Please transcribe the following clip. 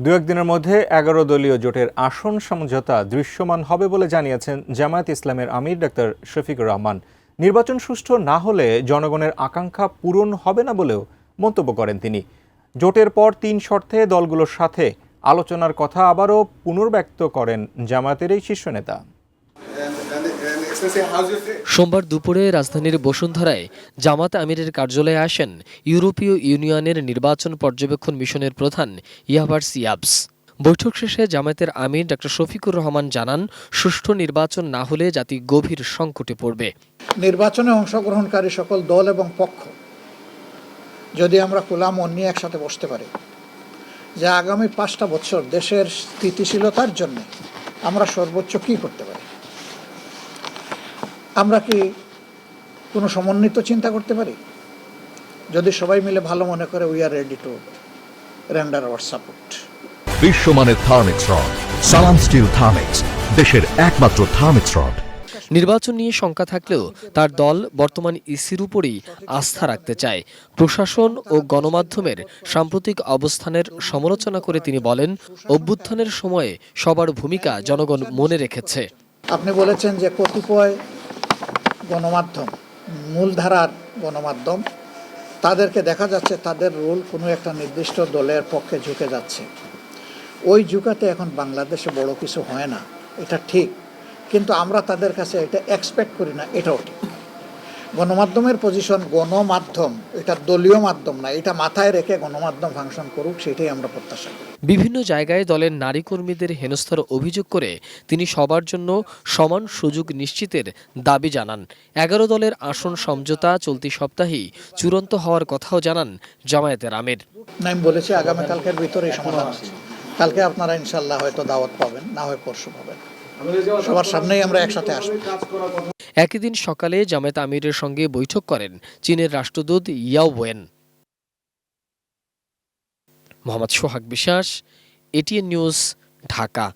দু-এক দিনের মধ্যে ১১ দলীয় জোটের আসন সমঝোতা দৃশ্যমান হবে বলে জানিয়েছেন জামায়াত ইসলামের আমির ডাক্তার শফিকুর রহমান। নির্বাচন সুষ্ঠু না হলে জনগণের আকাঙ্ক্ষা পূরণ হবে না বলেও মন্তব্য করেন তিনি। জোটের পর ৩ শর্তে দলগুলোর সাথে আলোচনার কথা আবারও পুনর্ব্যক্ত করেন জামায়াতের এই শীর্ষ নেতা। সোমবার দুপুরে রাজধানীর বসুন্ধরায় জামাত আমিরের কার্যালয়ে আসেন ইউরোপীয় ইউনিয়নের নির্বাচন পর্যবেক্ষণ মিশনের প্রধান ইয়াভার সিয়াবস। বৈঠক শেষে জামায়াতের আমির ডাক্তার শফিকুর রহমান জানান, সুষ্ঠু নির্বাচন না হলে জাতি গভীর সংকটে পড়বে। নির্বাচনে অংশগ্রহণকারী সকল দল এবং পক্ষ যদি আমরা খোলা মন নিয়ে একসাথে বসতে পারি যে আগামী 5টা বছর দেশের স্থিতিশীলতার জন্য আমরা সর্বোচ্চ কী করতে পারি, আমরা কি কোনো সমন্বিত চিন্তা করতে পারি? যদি সবাই মিলে ভালো মনে করে, we are ready to render hour support. বিশ্বমানের থার্মিক্স রড, সালাম স্টিল থার্মিক্স, দেশের একমাত্র থার্মিক্স রড। নির্বাচন নিয়ে শঙ্কা থাকলেও তার দল বর্তমান ইসির উপরেই আস্থা রাখতে চায়। প্রশাসন ও গণমাধ্যমের সাম্প্রতিক অবস্থানের সমালোচনা করে তিনি বলেন, অভ্যুত্থানের সময়ে সবার ভূমিকা জনগণ মনে রেখেছে। আপনি বলেছেন যে কতিপয় গণমাধ্যম, মূলধারার গণমাধ্যম, তাদেরকে দেখা যাচ্ছে তাদের রোল কোনো একটা নির্দিষ্ট দলের পক্ষে ঝুঁকে যাচ্ছে। ওই ঝুঁকাতে এখন বাংলাদেশে বড় কিছু হয় না, এটা ঠিক, কিন্তু আমরা তাদের কাছে এটা এক্সপেক্ট করি না, এটাও ঠিক। গণমাধ্যমের পজিশন, গণমাধ্যম এটা দলীয় মাধ্যম না, এটা মাথায় রেখে গণমাধ্যম ফাংশন করুক, সেটাই আমরা প্রত্যাশা করি। বিভিন্ন জায়গায় দলের নারী কর্মীদের হেনস্থার অভিযোগ করে তিনি সবার জন্য সমান সুযোগ নিশ্চিতের দাবি জানান। 11 দলের আসন সমঝোতা চলতি সপ্তাহেই চূড়ান্ত হওয়ার কথাও জানান জামায়াতের আমির। আমি বলেছি আগামীকালকের ভিতরেই সমাধান আছে। কালকে আপনারা ইনশাল্লাহ হয়তো দাওয়াত পাবেন, না হয় পরশু পাবেন। সবার সামনেই আমরা একসাথে আসব। একই দিন সকালে জামায়াত আমিরের সঙ্গে বৈঠক করেন চীনের রাষ্ট্রদূত ইয়াও ওয়েন। মোহাম্মদ সোহাগ বিশ্বাস, এটিএন নিউজ, ঢাকা।